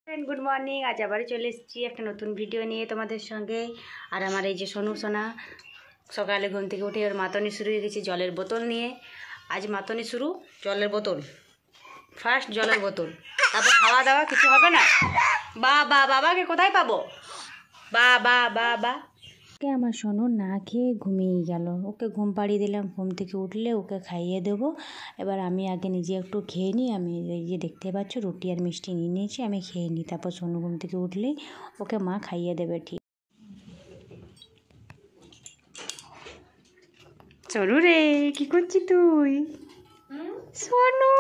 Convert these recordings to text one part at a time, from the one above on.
Good morning. आज आबार चले एसेছি একটা নতুন ভিডিও নিয়ে তোমাদের সঙ্গে। আর আমার এই যে সোনু সোনা সকালে ঘুম থেকে উঠে ওর মাতনি শুরু হয়ে গেছে জলের বোতল নিয়ে। আজ মাতনি শুরু, জলের বোতল ফার্স্ট, জলের বোতল, তারপর খাওয়া দাওয়া কিছু হবে না। বাবাকে কোথায় পাবো? বা আমার সোনু না খেয়ে ঘুমিয়ে গেল। ওকে ঘুম পাড়িয়ে দিলাম, ঘুম থেকে উঠলে ওকে খাইয়ে দেবো। এবার আমি আগে নিজে একটু খেয়ে নিই। আমি এই যে দেখতে পাচ্ছ রুটি আর মিষ্টি নিয়ে নিয়েছি, আমি খেয়ে নিই। তারপর সোনু ঘুম থেকে উঠলেই ওকে মা খাইয়ে দেবে। ঠিক সোনু রে, কি করছিস তুই? সোনু,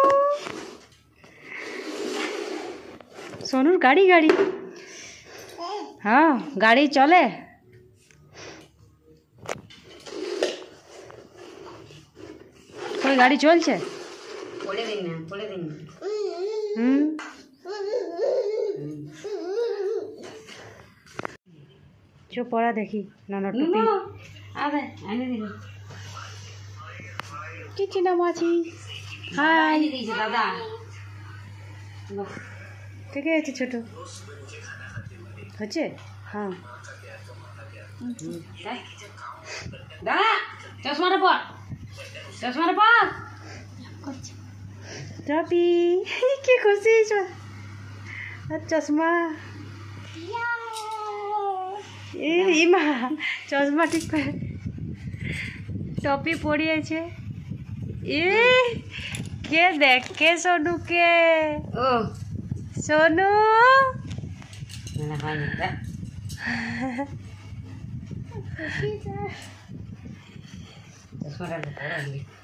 সোনুর গাড়ি হ্যাঁ গাড়ি চলে। कोई गाड़ी चलছে? বলে দিন না। চো পড়া দেখি নানা টুপি আবে আনে দিল চিচি না মাছি। হাই দিয়েছে দাদা, ঠিক আছে ছোট হচ্ছে। হ্যাঁ দাদা চশমাটা পর, টপি কি খুশি চশমা। ইমা চশমা ঠিক করে টপি পরিয়েছে। কে দেখে সোনুকে? ও সোনু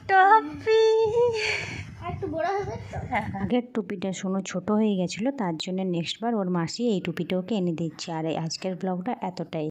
টপি আগের টুপিটা সোনু ছোট হয়ে গেছিলো, তার জন্য নেক্সট বার ওর মাসি এই টুপিটা ওকে এনে দিচ্ছে। আর আজকের ব্লগটা এতটাই।